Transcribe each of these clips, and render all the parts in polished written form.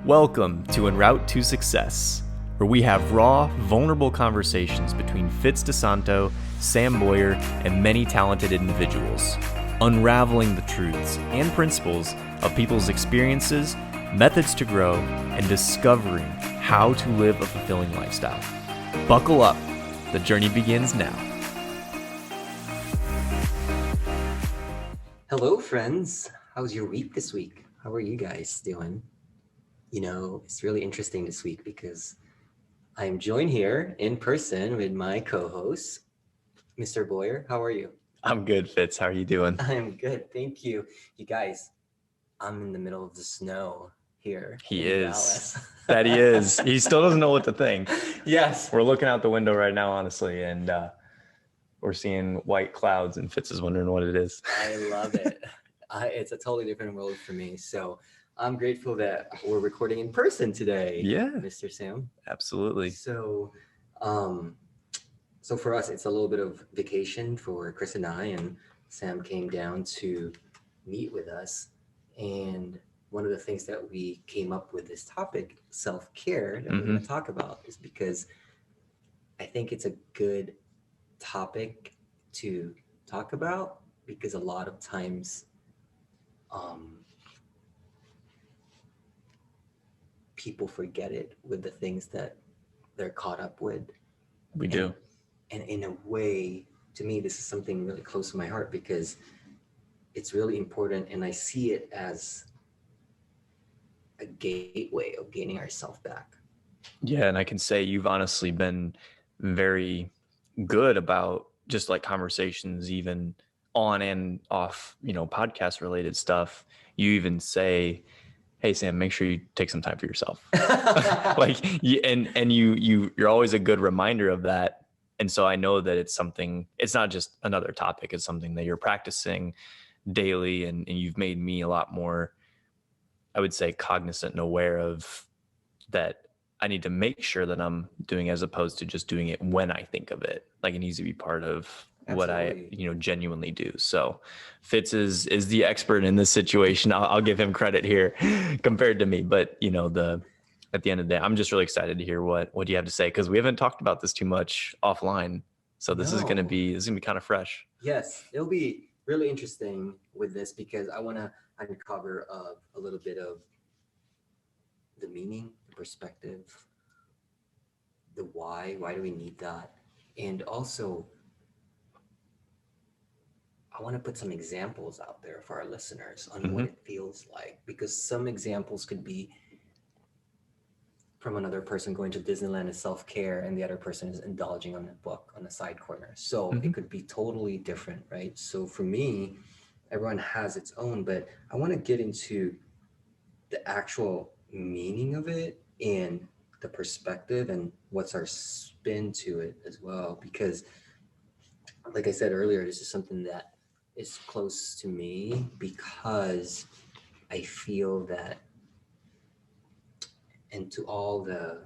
Welcome to En Route to Success, where we have raw, vulnerable conversations between Fitz Sam Boyer, and many talented individuals, unraveling the truths and principles of people's experiences, methods to grow, and discovering how to live a fulfilling lifestyle. Buckle up, the journey begins now. Hello, friends. How's your week this week? How are you guys doing? You know, it's really interesting this week because I'm joined here in person with my co-host, Mr. Boyer. How are you? I'm good, Fitz. How are you doing? I'm good. Thank you. You guys, I'm in the middle of the snow here He in is. Dallas. That he is. He still doesn't know what to think. Yes. We're looking out the window right now, honestly, and we're seeing white clouds, and Fitz is wondering what it is. I love it. It's a totally different world for me. So I'm grateful that we're recording in person today. Yeah. Mr. Sam. Absolutely. So for us, it's a little bit of vacation for Chris and I, and Sam came down to meet with us. And one of the things that we came up with this topic, self-care, that we're going to talk about is because I think it's a good topic to talk about because a lot of times people forget it with the things that they're caught up with. We do. And in a way, to me, this is something really close to my heart because it's really important. And I see it as a gateway of gaining ourselves back. Yeah. And I can say you've honestly been very good about just like conversations, even on and off, podcast related stuff. You even say, hey, Sam, make sure you take some time for yourself. You're always a good reminder of that. And so I know that it's not just another topic. It's something that you're practicing daily. And you've made me a lot more, I would say, cognizant and aware of that. I need to make sure that I'm doing as opposed to just doing it when I think of it. Like it needs to be part of what I, genuinely do. So Fitz is the expert in this situation. I'll give him credit here compared to me, but at the end of the day, I'm just really excited to hear what you have to say. Cause we haven't talked about this too much offline. So this is going to be kind of fresh. Yes. It'll be really interesting with this because I want to uncover a little bit of the meaning, the perspective, the why do we need that? And also, I want to put some examples out there for our listeners on what it feels like, because some examples could be from another person going to Disneyland as self-care and the other person is indulging on a book on the side corner. So it could be totally different, right? So for me, everyone has its own, but I want to get into the actual meaning of it and the perspective and what's our spin to it as well. Because like I said earlier, this is something that is close to me because I feel that, and to all the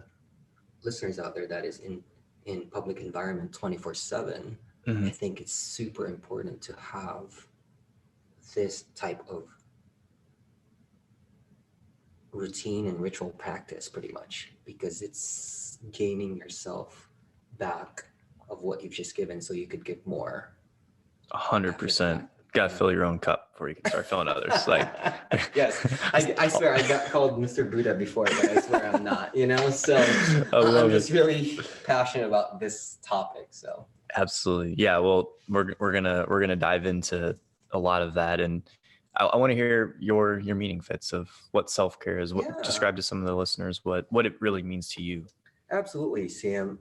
listeners out there that is in public environment 24/7, I think it's super important to have this type of routine and ritual practice pretty much because it's gaining yourself back of what you've just given so you could give more. 100%. Gotta fill your own cup before you can start filling others. Like, yes, I swear I got called Mr. Buddha before, but I swear I'm not. So I'm just really passionate about this topic. So absolutely, yeah. Well, we're gonna dive into a lot of that, and I want to hear your meaning, Fitz, of what self-care is. Describe to some of the listeners what it really means to you. Absolutely, Sam.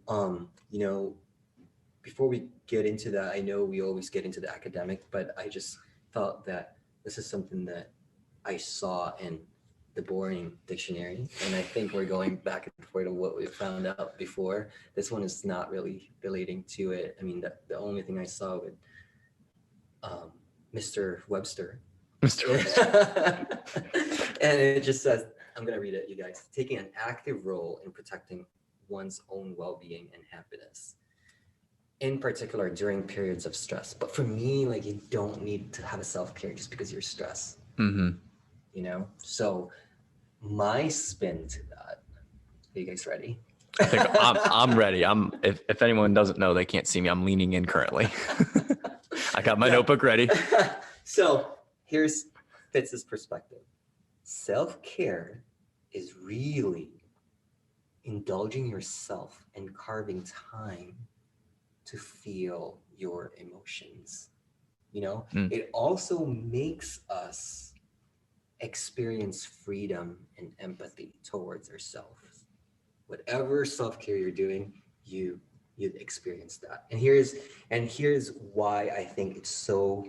Before we get into that, I know we always get into the academic, but I just felt that this is something that I saw in the boring dictionary. And I think we're going back and forth on what we found out before. This one is not really relating to it. I mean, the only thing I saw with Mr. Webster. And it just says, I'm going to read it, you guys. Taking an active role in protecting one's own well-being and happiness. In particular during periods of stress. But for me, like you don't need to have a self-care just because you're stressed. So my spin to that. Are you guys ready? I think I'm ready. If anyone doesn't know, they can't see me. I'm leaning in currently. I got my notebook ready. So here's Fitz's perspective. Self-care is really indulging yourself and carving time to feel your emotions. It also makes us experience freedom and empathy towards ourselves. Whatever self-care you're doing, you'd experience that. And here's why I think it's so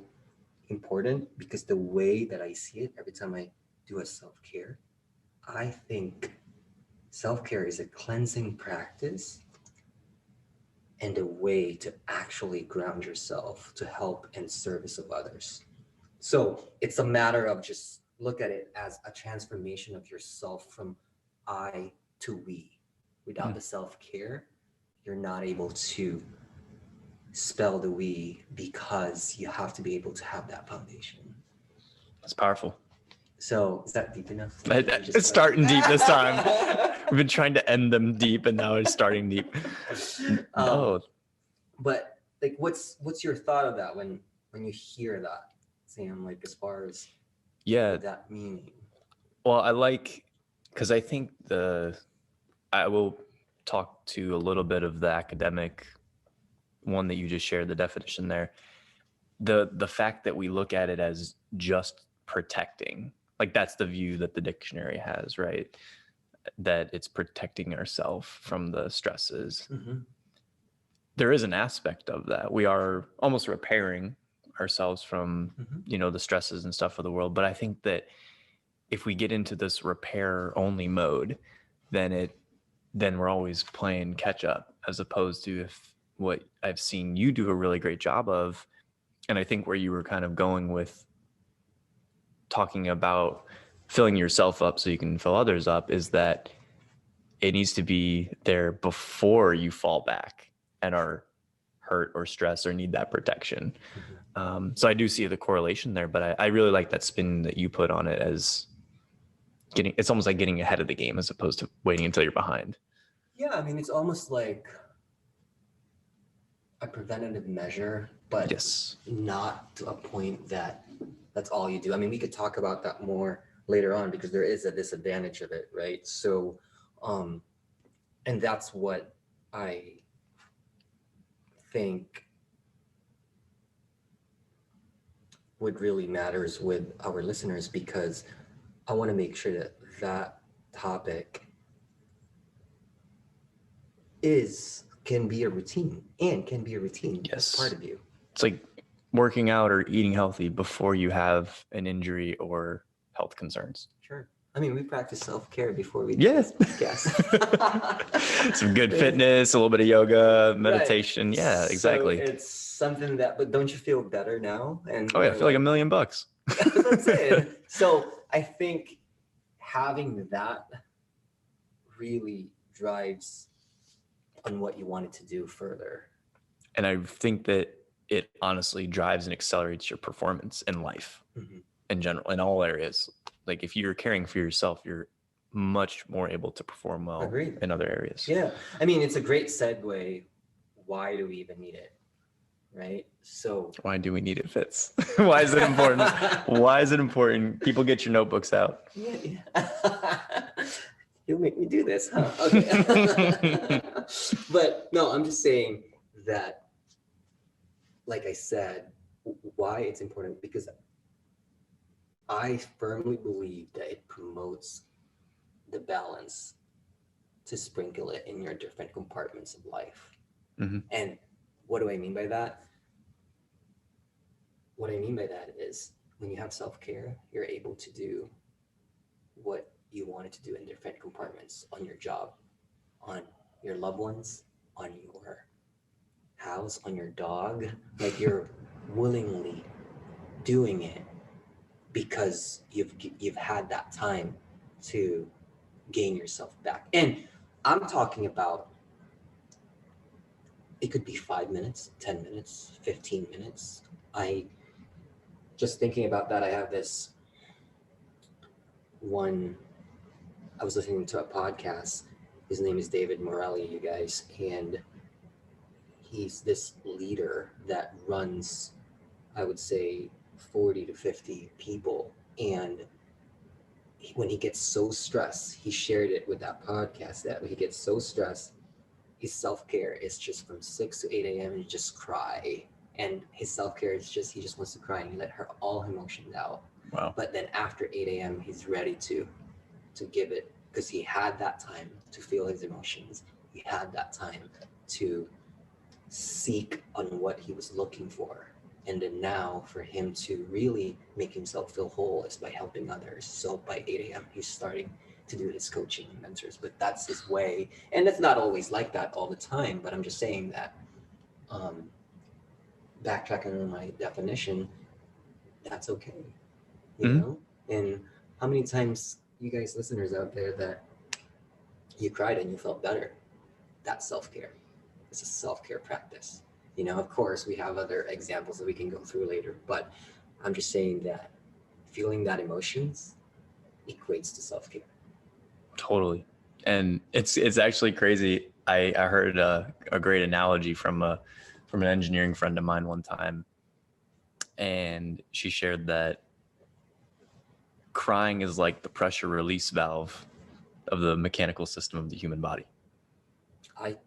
important, because the way that I see it every time I do a self-care, I think self-care is a cleansing practice and a way to actually ground yourself to help and service of others. So it's a matter of just look at it as a transformation of yourself from I to we. Without the self-care, you're not able to spell the we, because you have to be able to have that foundation. That's powerful. So is that deep enough? It's starting deep this time. We've been trying to end them deep, and now it's starting deep. No. But like, what's your thought of that when you hear that, Sam? Like, as far as that meaning. Well, because I think I will talk to a little bit of the academic one that you just shared, the definition there. The fact that we look at it as just protecting, like that's the view that the dictionary has, right? That it's protecting ourselves from the stresses. Mm-hmm. There is an aspect of that. We are almost repairing ourselves from, the stresses and stuff of the world. But I think that if we get into this repair only mode, then we're always playing catch up, as opposed to what I've seen you do a really great job of. And I think where you were kind of going with talking about filling yourself up so you can fill others up, is that it needs to be there before you fall back and are hurt or stressed or need that protection. So I do see the correlation there, but I really like that spin that you put on it, as it's almost like getting ahead of the game as opposed to waiting until you're behind. Yeah, I mean, it's almost like a preventative measure, but not to a point that's all you do. I mean, we could talk about that more later on, because there is a disadvantage of it, right? So, and that's what I think what really matters with our listeners, because I want to make sure that topic can be a routine as part of you. It's like working out or eating healthy before you have an injury or health concerns. Sure. I mean, we practice self-care before we do this podcast. Some good fitness, a little bit of yoga, meditation. Right. Yeah, exactly. So it's something but don't you feel better now? And I feel like $1 million. That's what I'm saying. So I think having that really drives on what you wanted to do further. And I think that it honestly drives and accelerates your performance in life in general, in all areas. Like if you're caring for yourself, you're much more able to perform well in other areas. Yeah. I mean, it's a great segue. Why do we even need it? Right? So why do we need it, Fitz? Why is it important? Why is it important? People, get your notebooks out. Yeah. You'll make me do this, huh? Okay. But no, I'm just saying that, like I said, why it's important, because I firmly believe that it promotes the balance to sprinkle it in your different compartments of life. And what do I mean by that? What I mean by that is when you have self-care, you're able to do what you wanted to do in different compartments, on your job, on your loved ones, on your house, on your dog. Like you're willingly doing it because you've had that time to gain yourself back. And I'm talking about, it could be 5 minutes, 10 minutes, 15 minutes. Just thinking about that, I have this one I was listening to a podcast. His name is David Morelli, you guys, and he's this leader that runs, I would say, 40 to 50 people. And when he gets so stressed, he shared it with that podcast that when he gets so stressed, his self-care is just from 6 to 8 a.m. and just cry. And his self-care is just, he just wants to cry and let her all emotions out. Wow. But then after 8 a.m., he's ready to give it, because he had that time to feel his emotions. He had that time to seek on what he was looking for. And then now for him to really make himself feel whole is by helping others. So by 8 a.m., he's starting to do his coaching and mentors, but that's his way. And it's not always like that all the time, but I'm just saying that, backtracking on my definition, that's okay, you know? And how many times, you guys listeners out there, that you cried and you felt better? That's self-care. It's a self-care practice. You know, of course, we have other examples that we can go through later, but I'm just saying that feeling that emotions equates to self-care. Totally. And it's actually crazy. I heard a great analogy from an engineering friend of mine one time, and she shared that crying is like the pressure release valve of the mechanical system of the human body. I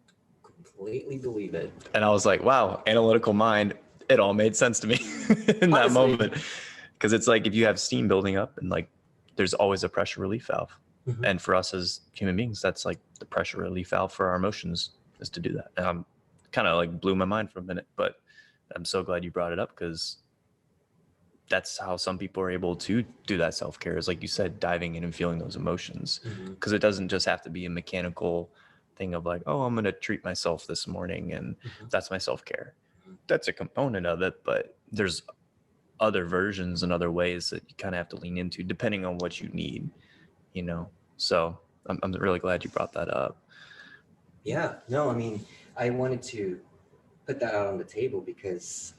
completely believe it. And I was like, wow, analytical mind, it all made sense to me in that moment. Because it's like, if you have steam building up, and like there's always a pressure relief valve. Mm-hmm. And for us as human beings, that's like the pressure relief valve for our emotions, is to do that. And kind of like blew my mind for a minute, but I'm so glad you brought it up, because that's how some people are able to do that self-care, is like you said, diving in and feeling those emotions. Because it doesn't just have to be a mechanical thing of like, oh, I'm going to treat myself this morning and that's my self-care. That's a component of it, but there's other versions and other ways that you kind of have to lean into depending on what you need, you know? So I'm really glad you brought that up. Yeah, no, I mean, I wanted to put that out on the table because,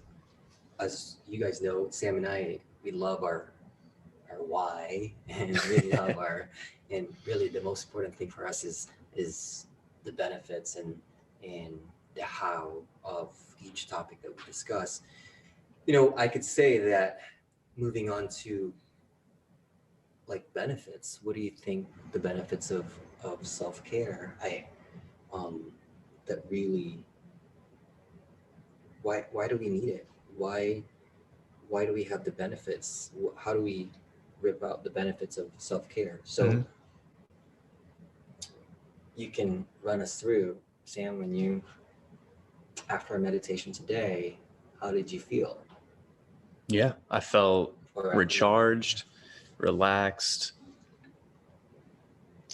as you guys know, Sam and I, we love our why, and we love and really the most important thing for us is the benefits and the how of each topic that we discuss. You know, I could say that, moving on to like benefits, what do you think the benefits of self-care, that really, why do we need it? Why do we have the benefits? How do we rip out the benefits of self-care? So you can run us through, Sam, when you, after our meditation today, how did you feel? Yeah, I felt recharged, relaxed,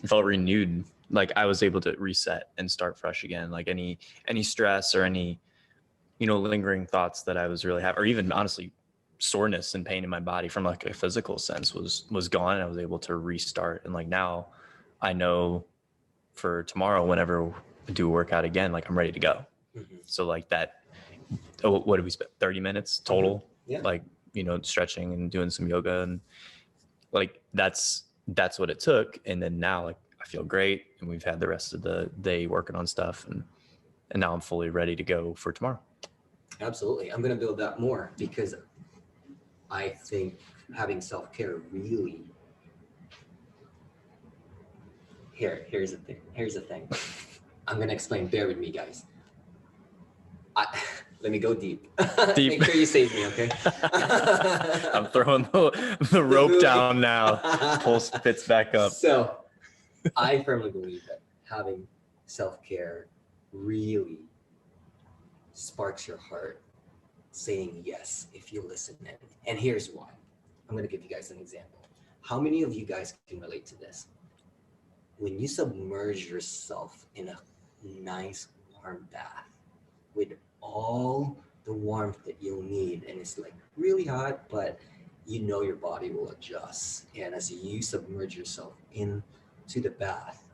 felt renewed. Like I was able to reset and start fresh again. Like any stress or any, you know, lingering thoughts that I was really having, or even honestly soreness and pain in my body from like a physical sense was gone. And I was able to restart. And like now I know for tomorrow, whenever I do a workout again, like I'm ready to go. So like that, what did we spend? 30 minutes total? Yeah. Like, you know, stretching and doing some yoga, and like that's what it took. And then now like I feel great, and we've had the rest of the day working on stuff, and now I'm fully ready to go for tomorrow. Absolutely. I'm going to build that more, because I think having self-care really, here's the thing. I'm going to explain. Bear with me, guys. Let me go deep. Make sure you save me, okay? I'm throwing the rope down now. Pulse Fitz back up. So I firmly believe that having self-care really sparks your heart saying yes if you listen in. And here's why. I'm going to give you guys an example. How many of you guys can relate to this? When you submerge yourself in a nice warm bath with all the warmth that you'll need, and it's like really hot, but you know your body will adjust. And as you submerge yourself into the bath,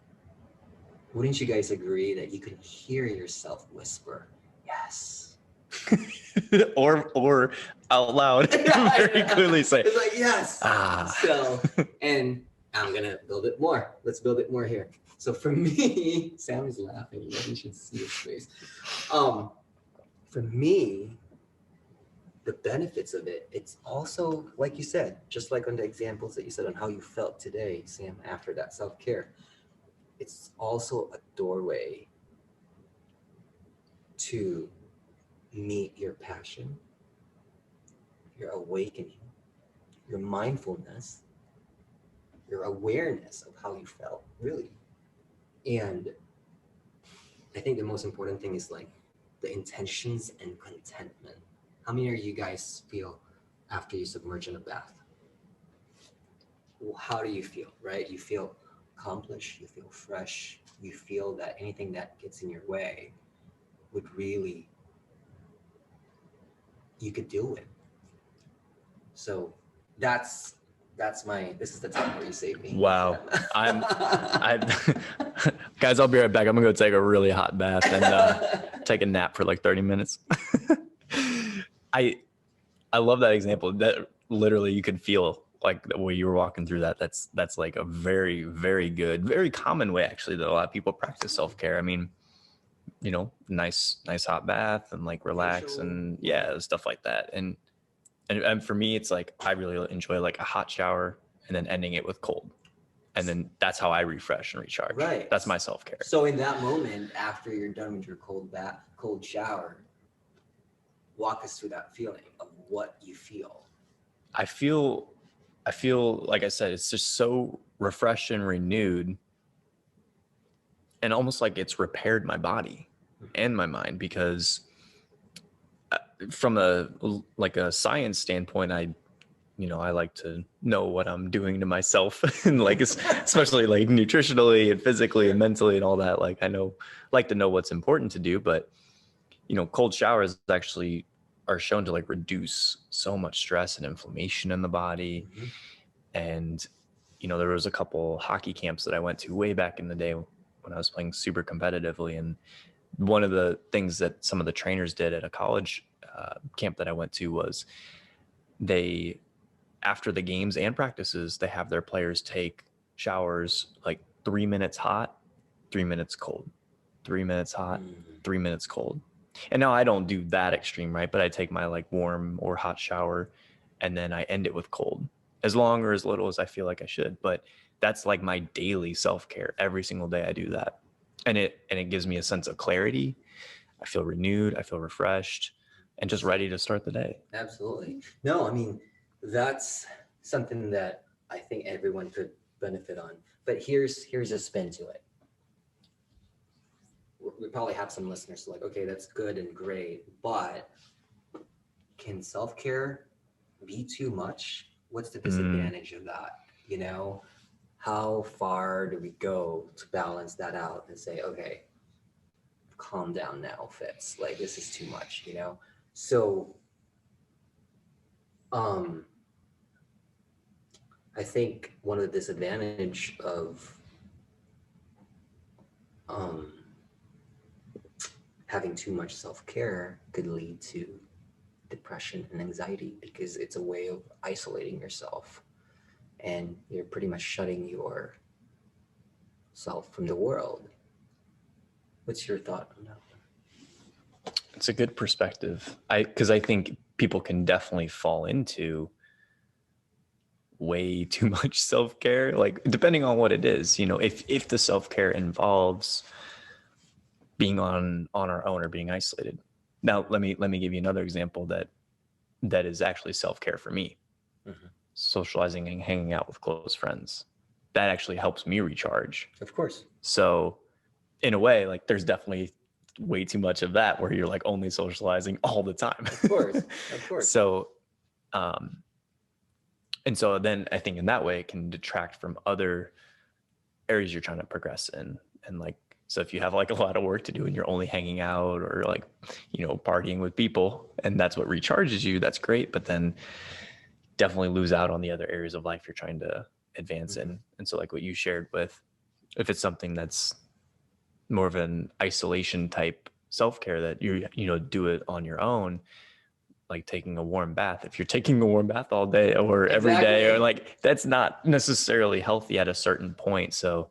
wouldn't you guys agree that you can hear yourself whisper, yes? or out loud, very clearly say, it's like, yes. So, and I'm gonna build it more. Let's build it more here. So for me, Sam is laughing. You guys should see his face. For me, the benefits of it, it's also like you said, just like on the examples that you said on how you felt today, Sam, after that self-care. It's also a doorway to meet your passion, your awakening, your mindfulness, your awareness of how you felt, really. And I think the most important thing is like the intentions and contentment. How many of you guys feel after you submerge in a bath? How do you feel, right? You feel accomplished, you feel fresh, you feel that anything that gets in your way would really, you could deal with. So that's this is the time where you save me. Wow. Guys, I'll be right back. I'm gonna go take a really hot bath and take a nap for like 30 minutes. I love that example. That literally you could feel like the way you were walking through that. That's like a very, very good, very common way actually that a lot of people practice self-care. I mean, you know, nice hot bath and like relax and stuff like that. And for me, it's like I really enjoy like a hot shower and then ending it with cold. And then that's how I refresh and recharge. Right. That's my self-care. So in that moment, after you're done with your cold shower, walk us through that feeling of what you feel. I feel like I said, it's just so refreshed and renewed, and almost like it's repaired my body and my mind, because from a science standpoint, I like to know what I'm doing to myself and like, especially like nutritionally and physically and mentally and all that. Like like to know what's important to do, but cold showers actually are shown to like reduce so much stress and inflammation in the body. Mm-hmm. And, there was a couple hockey camps that I went to way back in the day when I was playing super competitively. And one of the things that some of the trainers did at a college camp that I went to was after the games and practices, they have their players take showers like 3 minutes hot, 3 minutes cold, 3 minutes hot, 3 minutes cold. And now I don't do that extreme, right? But I take my like warm or hot shower and then I end it with cold, as long or as little as I feel like I should. But that's like my daily self-care. Every single day I do that. And it gives me a sense of clarity. I feel renewed, I feel refreshed, and just ready to start the day. Absolutely. No, I mean, that's something that I think everyone could benefit on. But here's a spin to it. We probably have some listeners like, okay, that's good and great, but can self-care be too much? What's the disadvantage of that? How far do we go to balance that out and say, okay, calm down now, Fitz. Like, this is too much, So, I think one of the disadvantage of having too much self-care could lead to depression and anxiety, because it's a way of isolating yourself and you're pretty much shutting yourself from the world. What's your thought on that? It's a good perspective. Because I think people can definitely fall into way too much self-care, like depending on what it is. If the self-care involves being on our own or being isolated. Now, let me give you another example that is actually self-care for me. Mm-hmm. Socializing and hanging out with close friends. That actually helps me recharge. Of course. So in a way, like there's definitely way too much of that where you're like only socializing all the time. Of course. So, and so then I think in that way it can detract from other areas you're trying to progress in. And like, so if you have like a lot of work to do and you're only hanging out or like, partying with people and that's what recharges you, that's great. But then definitely lose out on the other areas of life you're trying to advance in. And so like what you shared with, if it's something that's more of an isolation type self-care that you do it on your own, like taking a warm bath. If you're taking a warm bath all day or every day, or like, that's not necessarily healthy at a certain point. So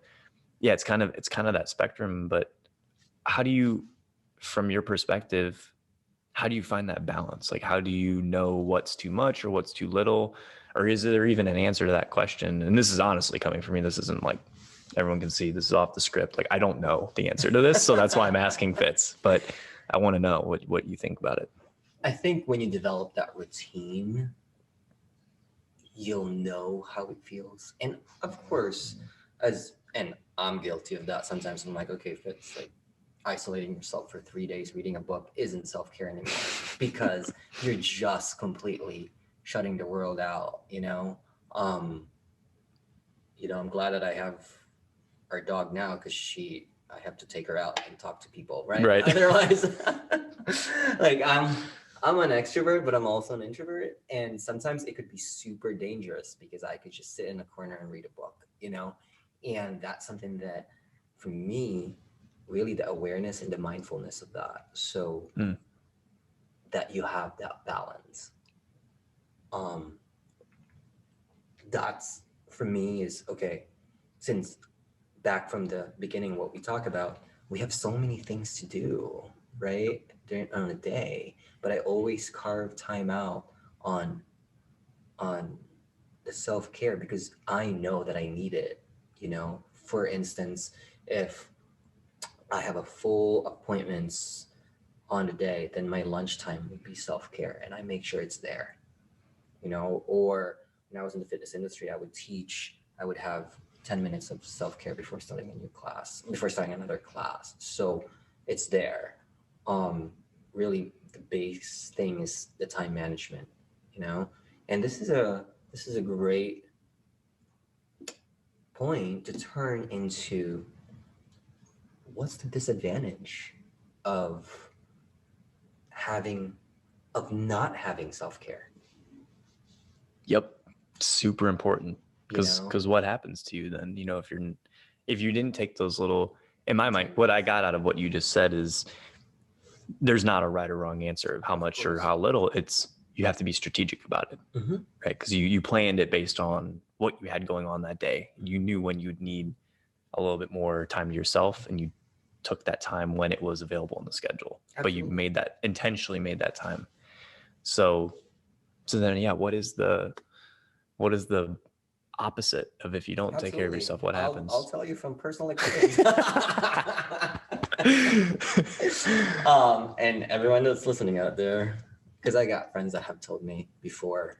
yeah, it's kind of that spectrum. But how do you, from your perspective, how do you find that balance? Like, how do you know what's too much or what's too little? Or is there even an answer to that question? And this is honestly coming from me. This isn't like, everyone can see this is off the script. Like, I don't know the answer to this. So that's why I'm asking Fitz, but I want to know what you think about it. I think when you develop that routine, you'll know how it feels. And of course, and I'm guilty of that. Sometimes I'm like, okay, Fitz, like, isolating yourself for 3 days reading a book isn't self-care anymore, because you're just completely shutting the world out, I'm glad that I have our dog now, because I have to take her out and talk to people, right? Otherwise, like, I'm an extrovert, but I'm also an introvert, and sometimes it could be super dangerous because I could just sit in a corner and read a book, and that's something that, for me, really the awareness and the mindfulness of that, so that you have that balance. That's, for me, is okay. Since back from the beginning, what we talk about, we have so many things to do, right, on a day, but I always carve time out on the self-care, because I know that I need it. For instance, if I have a full appointments on the day, then my lunchtime would be self-care, and I make sure it's there. Or when I was in the fitness industry, I would have 10 minutes of self-care before starting another class. So it's there. Really the base thing is the time management, and this is a great point to turn into, what's the disadvantage of not having self-care? Yep. Super important. Because what happens to you then, if you didn't take those little, in my mind, what I got out of what you just said is there's not a right or wrong answer of how much or how little. It's, you have to be strategic about it, right? Because you planned it based on what you had going on that day. You knew when you'd need a little bit more time to yourself, and you took that time when it was available in the schedule. Absolutely. But you intentionally made that time. So then, yeah, what is the opposite of, if you don't Absolutely. Take care of yourself, what happens? I'll tell you from personal experience. And everyone that's listening out there, because I got friends that have told me before,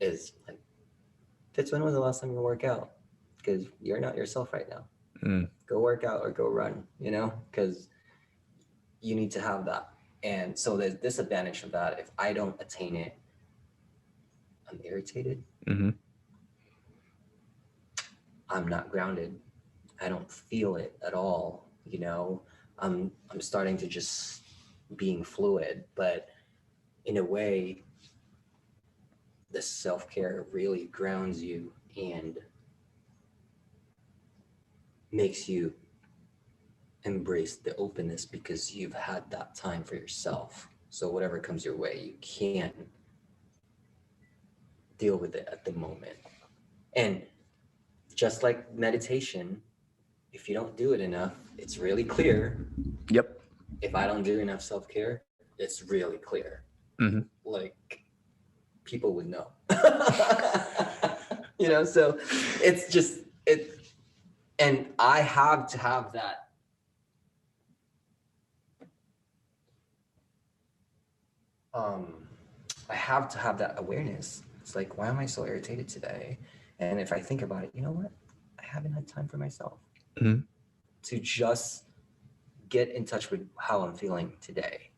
is like, Fitz, when was the last time you work out? Because you're not yourself right now. Go work out or go run, because you need to have that. And so there's disadvantage of that. If I don't attain it, I'm irritated. I'm not grounded. I don't feel it at all. I'm starting to just being fluid, but in a way, the self-care really grounds you and makes you embrace the openness, because you've had that time for yourself. So whatever comes your way, you can deal with it at the moment. And just like meditation, if you don't do it enough, it's really clear. Yep. If I don't do enough self-care, it's really clear. Like, people would know. So it's just, and I have to have that. I have to have that awareness. It's like, why am I so irritated today? And if I think about it, you know what? I haven't had time for myself to just get in touch with how I'm feeling today,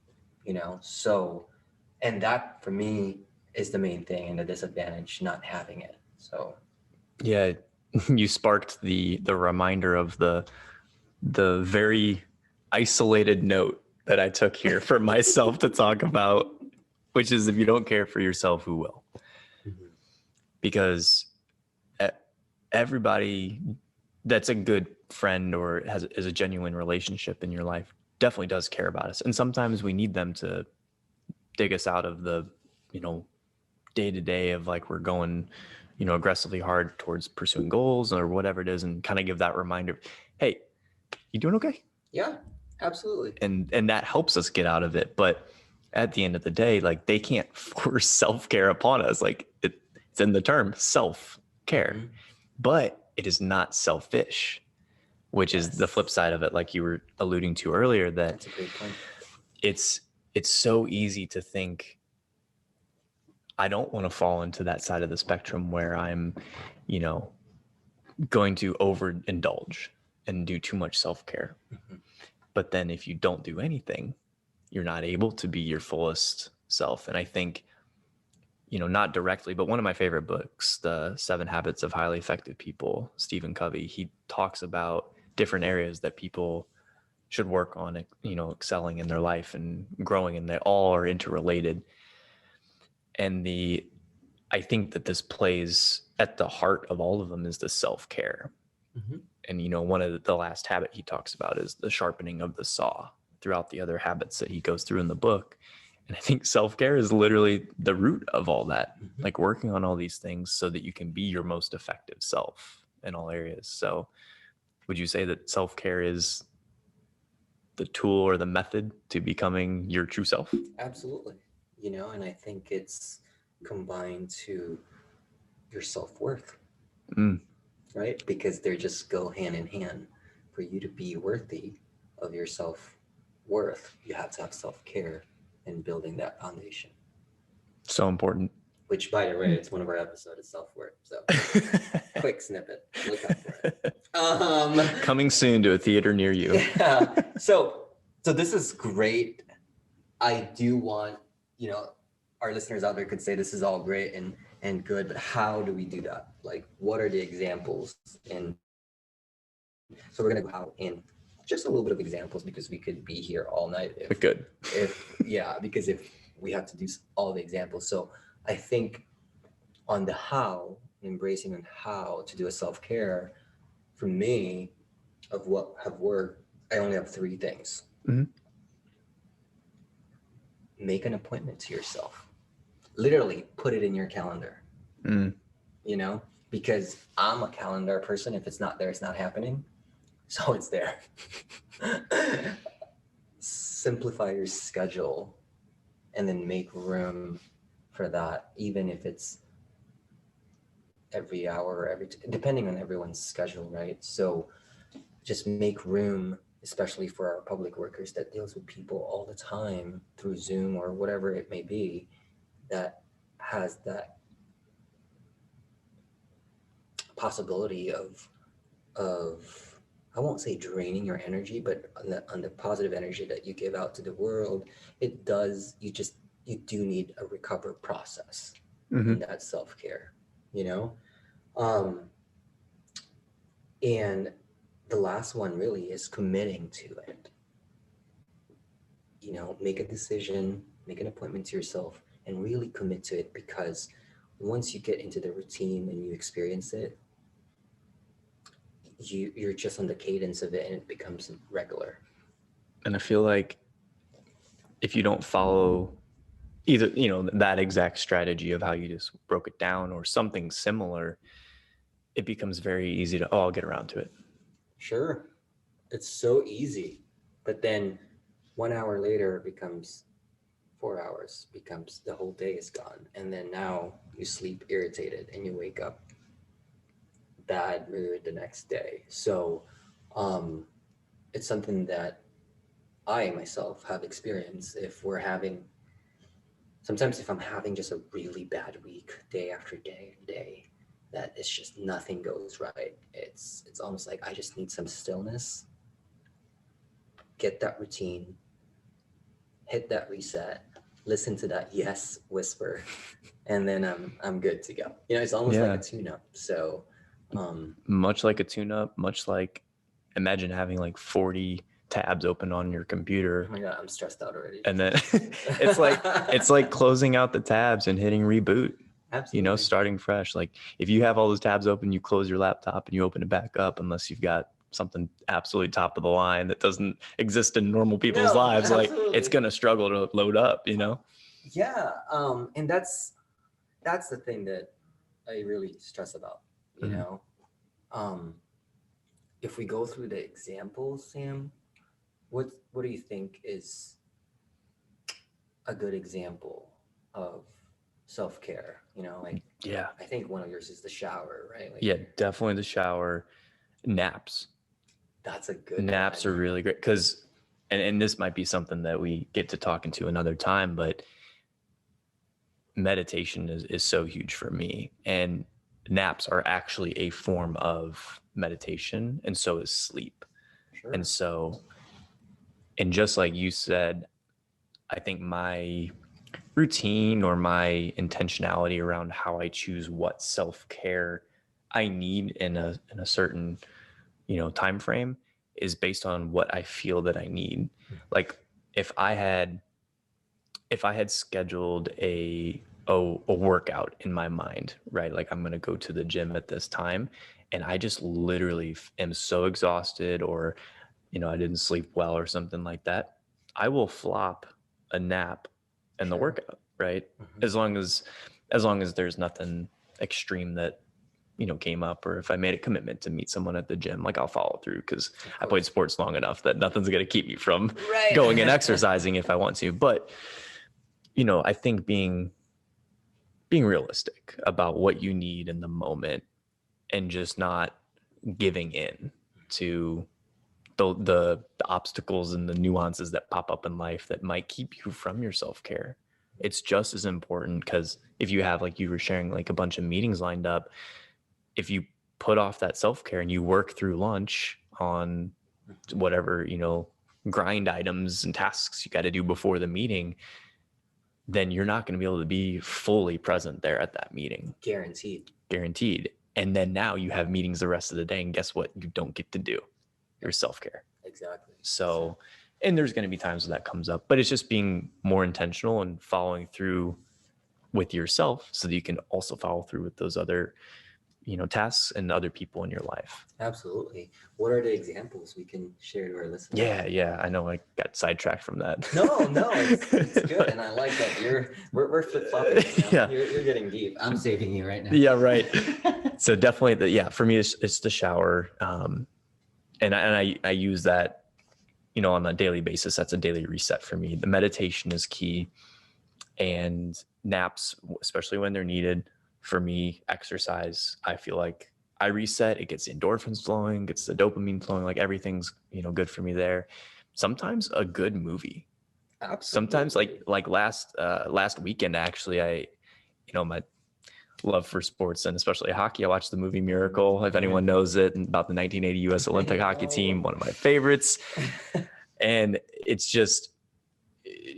So, and that for me is the main thing, and the disadvantage not having it. So, yeah, you sparked the reminder of the very isolated note that I took here for myself to talk about, which is, if you don't care for yourself, who will? Because everybody that's a good friend or is a genuine relationship in your life definitely does care about us. And sometimes we need them to dig us out of the, you know, day to day of like we're going, you know, aggressively hard towards pursuing goals or whatever it is, and kind of give that reminder, hey, you doing okay? Yeah, absolutely. And that helps us get out of it. But at the end of the day, like they can't force self-care upon us. Like it's in the term self-care, Mm-hmm. but it is not selfish, which is the flip side of it. Like you were alluding to earlier, that That's a great point. it's so easy to think, I don't want to fall into that side of the spectrum where I'm, you know, going to overindulge and do too much self-care. Mm-hmm. But then if you don't do anything, you're not able to be your fullest self. And I think, you know, not directly, but one of my favorite books, The 7 Habits of Highly Effective People, Stephen Covey, he talks about different areas that people should work on, you know, excelling in their life and growing, and they all are interrelated. And I think that this plays at the heart of all of them is the self-care. Mm-hmm. And, you know, one of the last habit he talks about is the sharpening of the saw throughout the other habits that he goes through in the book. And I think self-care is literally the root of all that, Mm-hmm. like working on all these things so that you can be your most effective self in all areas. So would you say that self-care is the tool or the method to becoming your true self? Absolutely. You know, and I think it's combined to your self-worth, right? Because they just go hand in hand. For you to be worthy of your self-worth, you have to have self-care and building that foundation. So important. Which, by the way, it's one of our episodes of self-worth. So quick snippet. Look out for it. Coming soon to a theater near you. Yeah. So this is great. I do want, you know, our listeners out there could say this is all great and good, but how do we do that? Like, what are the examples? And so we're gonna go out in just a little bit of examples because we could be here all night. Because if we have to do all the examples. So I think on the how, embracing on how to do a self-care, for me, of what have worked, I only have 3 things. Mm-hmm. Make an appointment to yourself. Literally put it in your calendar. You know, because I'm a calendar person. If it's not there, it's not happening. So it's there. Simplify your schedule and then make room for that, even if it's every hour or depending on everyone's schedule, right? So just make room, especially for our public workers that deals with people all the time through Zoom or whatever it may be, that has that possibility of I won't say draining your energy, but on the positive energy that you give out to the world, it does, you do need a recover process in that self-care, you know? And the last one really is committing to it. You know, make a decision, make an appointment to yourself and really commit to it, because once you get into the routine and you experience it, you're just on the cadence of it and it becomes regular. And I feel like if you don't follow either, you know, that exact strategy of how you just broke it down or something similar, it becomes very easy to, I'll get around to it. Sure. It's so easy. But then 1 hour later it becomes 4 hours, becomes the whole day is gone. And then now you sleep irritated and you wake up bad mood the next day. So it's something that I myself have experienced. Sometimes if I'm having just a really bad week, day after day and day, that it's just nothing goes right. It's almost like I just need some stillness, get that routine, hit that reset, listen to that yes whisper, and then I'm good to go. You know, it's almost like a tune-up. So much like a tune-up, much like imagine having like 40 tabs open on your computer. Oh my God, I'm stressed out already. And then it's like closing out the tabs and hitting reboot. Absolutely. You know, starting fresh. Like if you have all those tabs open, you close your laptop and you open it back up, unless you've got something absolutely top of the line that doesn't exist in normal people's lives. Absolutely. Like it's going to struggle to load up, you know? Yeah. And that's the thing that I really stress about, you Mhm. know. Um, if we go through the examples, Sam, what do you think is a good example of self-care? You know, like Yeah. I think one of yours is the shower, right? Like Yeah, definitely the shower. Naps. that's a good Naps one. are really great because, and this might be something that we get to talk into another time, but meditation is so huge for me. And naps are actually a form of meditation, and so is sleep. And Sure. so, and just like you said, I think my routine or my intentionality around how I choose what self-care I need in a certain, time frame is based on what I feel that I need. Like if I had scheduled a workout in my mind, right? Like I'm going to go to the gym at this time and I just literally am so exhausted, or I didn't sleep well or something like that, I will flop a nap in the Sure. workout, right? Hmm. As long as there's nothing extreme that came up, or if I made a commitment to meet someone at the gym, like I'll follow through because Of I played course. sports long enough that nothing's going to keep me from Right. going and exercising if I want to. But I think being realistic about what you need in the moment and just not giving in to the obstacles and the nuances that pop up in life that might keep you from your self-care. It's just as important, because if you have, like you were sharing, like a bunch of meetings lined up, if you put off that self-care and you work through lunch on whatever, grind items and tasks you got to do before the meeting, then you're not going to be able to be fully present there at that meeting. Guaranteed. Guaranteed. And then now you have meetings the rest of the day, and guess what? You don't get to do your self-care. Exactly. So, and there's going to be times when that comes up, but it's just being more intentional and following through with yourself so that you can also follow through with those other, tasks and other people in your life. Absolutely. What are the examples we can share to our listeners? Yeah. I know I got sidetracked from that. No, it's good, But, and I like that we're flip flopping. yeah. You're getting deep. I'm saving you right now. Yeah, right. So definitely, for me, it's the shower, and I use that, on a daily basis. That's a daily reset for me. The meditation is key, and naps, especially when they're needed. For me, exercise, I feel like I reset. It gets the endorphins flowing, gets the dopamine flowing. Like everything's good for me there. Sometimes a good movie. Sometimes Absolutely. like last weekend, actually, my love for sports and especially hockey, I watched the movie Miracle, if anyone knows it, about the 1980 US Olympic hockey team, one of my favorites. And it's just,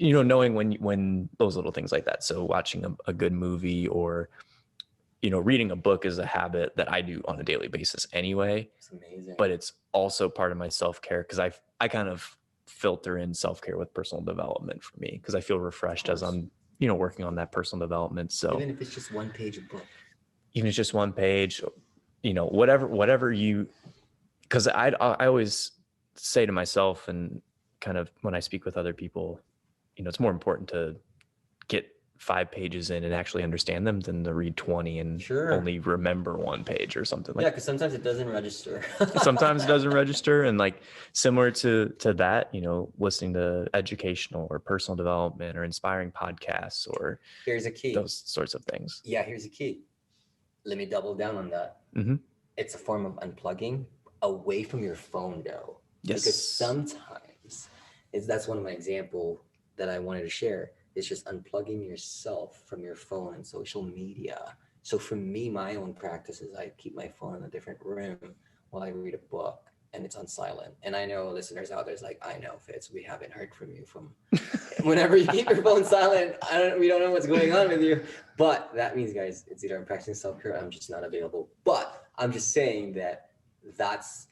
knowing when those little things like that. So watching a good movie, or reading a book is a habit that I do on a daily basis anyway. It's amazing. But it's also part of my self-care, because I kind of filter in self-care with personal development for me, because I feel refreshed as I'm working on that personal development. So even if it's just one page of book, even if it's just one page, whatever you, because I always say to myself, and kind of when I speak with other people, it's more important to get 5 pages in and actually understand them than to read 20 and Sure. only remember one page or something like. Yeah, because sometimes it doesn't register. Sometimes it doesn't register. And like similar to that, listening to educational or personal development or inspiring podcasts or Here's a key. those sorts of things. Yeah, here's a key. Let me double down on that. Mm-hmm. It's a form of unplugging away from your phone, though. Yes. Because sometimes that's one of my example that I wanted to share. It's just unplugging yourself from your phone and social media. So for me, my own practice is I keep my phone in a different room while I read a book, and it's on silent. And I know listeners out there's like, I know, Fitz, we haven't heard from you from whenever you keep your phone silent. We don't know what's going on with you. But that means, guys, it's either I'm practicing self-care, I'm just not available. But I'm just saying that that's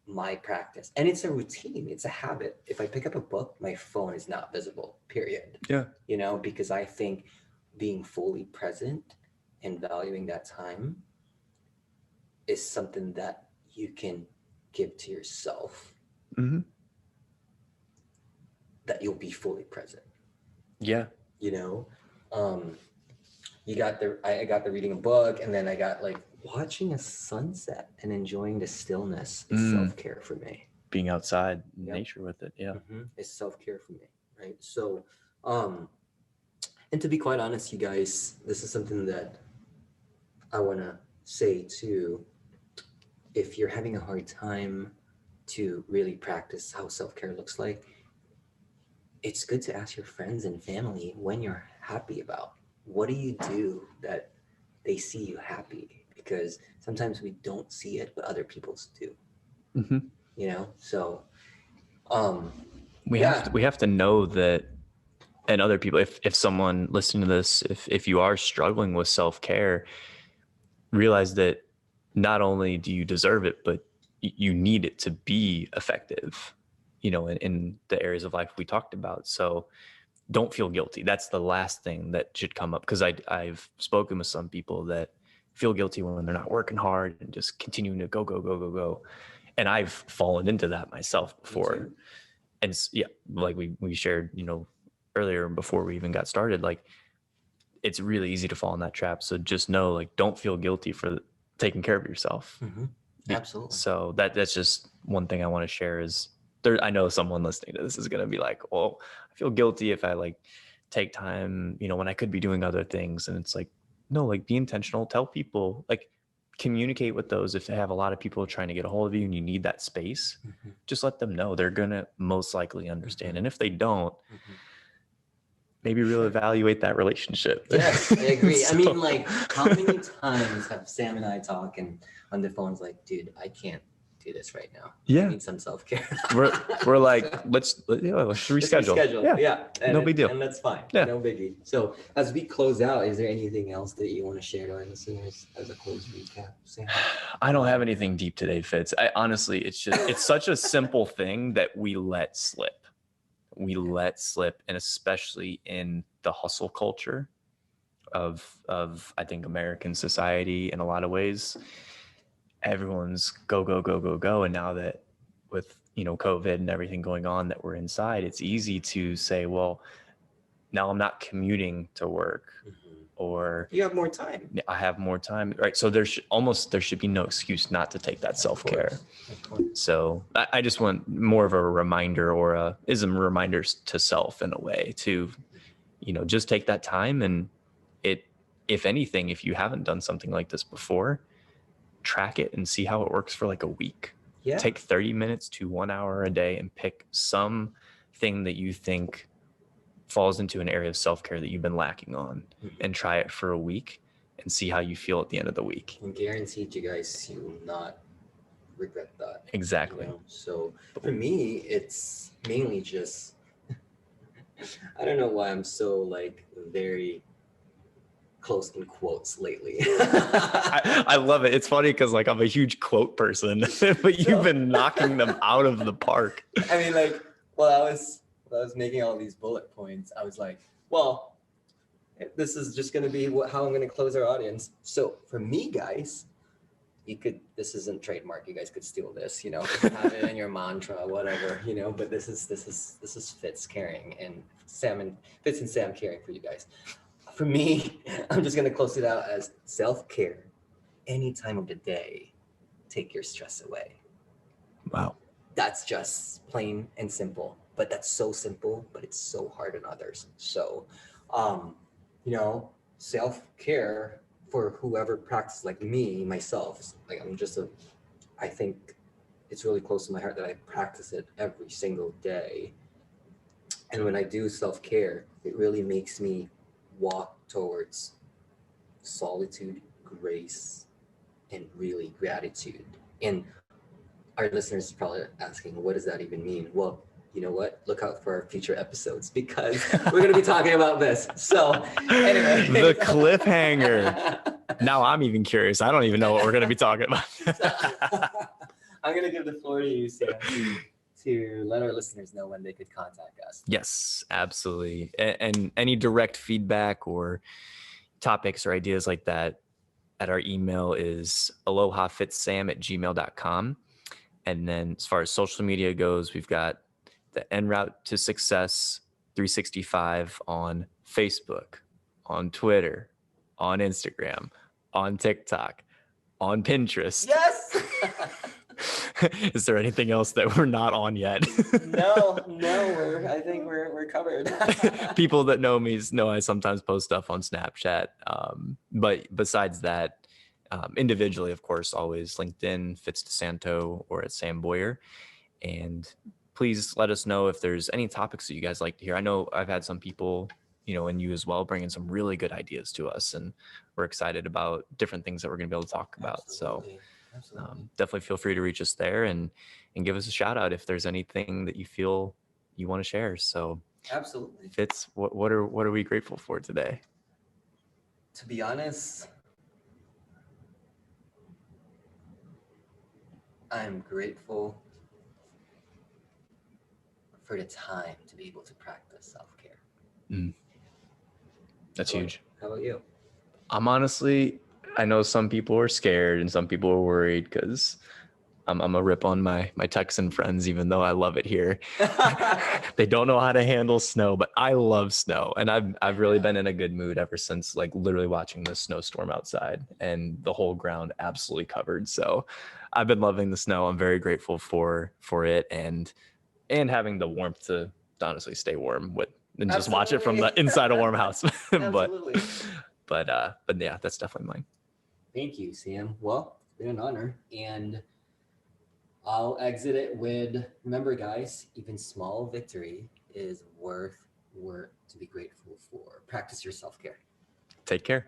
my practice, and it's a routine, it's a habit. If I pick up a book, my phone is not visible, period. Yeah. Because I think being fully present and valuing that time is something that you can give to yourself, Mm-hmm. that you'll be fully present. Yeah. you know. You got I got the reading a book, and then I got like watching a sunset and enjoying the stillness is self-care for me. Being outside in nature with it. Yeah. It's self-care for me, right? So, and to be quite honest, you guys, this is something that I want to say too. If you're having a hard time to really practice how self-care looks like, it's good to ask your friends and family when you're happy about. What do you do that they see you happy? Because sometimes we don't see it, but other people's do. You know, so we have to know that, and other people, if someone listening to this, if you are struggling with self-care, realize that not only do you deserve it, but you need it to be effective, you know, in the areas of life we talked about. So don't feel guilty. That's the last thing that should come up, because I've spoken with some people that feel guilty when they're not working hard and just continuing to go. And I've fallen into that myself before. And yeah, like we shared, you know, earlier before we even got started, like it's really easy to fall in that trap. So just know, like, don't feel guilty for taking care of yourself. Absolutely. So that's just one thing I want to share is I know someone listening to this is going to be like, well, I feel guilty if I like take time, you know, when I could be doing other things. And it's like, no, like be intentional, tell people, like communicate with those. If they have a lot of people trying to get a hold of you and you need that space, just let them know. They're going to most likely understand. And if they don't, maybe reevaluate that relationship. Yes, I agree. So, I mean, like, how many times have Sam and I talk and on the phone's like, dude, I can't do this right now. Yeah. I need some self-care. we're like, let's reschedule. Yeah. And no big deal. And that's fine. Yeah. No biggie. So as we close out, is there anything else that you want to share to our listeners as a close recap, Sam? I don't have anything deep today, Fitz. Honestly, it's such a simple thing that we let slip. And especially in the hustle culture of I think American society, in a lot of ways, everyone's go. And now that with, you know, COVID and everything going on that we're inside, it's easy to say, well, now I'm not commuting to work, or you have more time. I have more time, right? So there should be no excuse not to take that self-care. Of course. So I just want more of a reminder, or reminders to self in a way to, you know, just take that time. And if anything, if you haven't done something like this before, track it and see how it works for like a week. Yeah. Take 30 minutes to 1 hour a day and pick some thing that you think falls into an area of self-care that you've been lacking on, and try it for a week and see how you feel at the end of the week. And guaranteed you guys, you will not regret that. Exactly. You know? So for me, it's mainly just, I don't know why I'm so like very close in quotes lately. I love it. It's funny because like I'm a huge quote person, but you've been knocking them out of the park. I mean, like, while I was making all these bullet points, I was like, well, this is just going to be how I'm going to close our audience. So for me, guys, this isn't trademark. You guys could steal this, you know, have it in your mantra, whatever, you know, but this is Fitz caring, and Fitz and Sam caring for you guys. For me, I'm just going to close it out as self-care. Any time of the day, take your stress away. Wow. That's just plain and simple, but that's so simple, but it's so hard on others. So, you know, self-care for whoever practices, like me, myself, like I think it's really close to my heart that I practice it every single day. And when I do self-care, it really makes me walk towards solitude, grace, and really gratitude. And our listeners are probably asking, what does that even mean? Well, you know what? Look out for our future episodes, because we're going to be talking about this. So anyway. The cliffhanger. Now I'm even curious. I don't even know what we're going to be talking about. I'm going to give the floor to you, Sam, to let our listeners know when they could contact us. Yes, absolutely. And any direct feedback or topics or ideas like that, at our email is alohafitsam@gmail.com. And then as far as social media goes, we've got the En Route to Success 365 on Facebook, on Twitter, on Instagram, on TikTok, on Pinterest. Yes. Is there anything else that we're not on yet? No, I think we're covered. People that know me know I sometimes post stuff on Snapchat. But besides that, individually, of course, always LinkedIn, Fitz DeSanto, or at Sam Boyer. And please let us know if there's any topics that you guys like to hear. I know I've had some people, and you as well, bringing some really good ideas to us, and we're excited about different things that we're going to be able to talk about. Absolutely. Definitely feel free to reach us there and give us a shout out if there's anything that you feel you want to share. So absolutely. Fitz, what are we grateful for today? To be honest, I'm grateful for the time to be able to practice self-care. That's huge. How about you? I'm honestly, I know some people are scared and some people are worried because I'm a rip on my Texan friends, even though I love it here. They don't know how to handle snow, but I love snow. And I've really been in a good mood ever since, like, literally watching the snowstorm outside and the whole ground absolutely covered. So I've been loving the snow. I'm very grateful for it and having the warmth to honestly stay warm and just watch it from the inside a warm house. but yeah, that's definitely mine. Thank you, Sam. Well, it's been an honor, and I'll exit it with, remember, guys, even small victory is worth to be grateful for. Practice your self-care. Take care.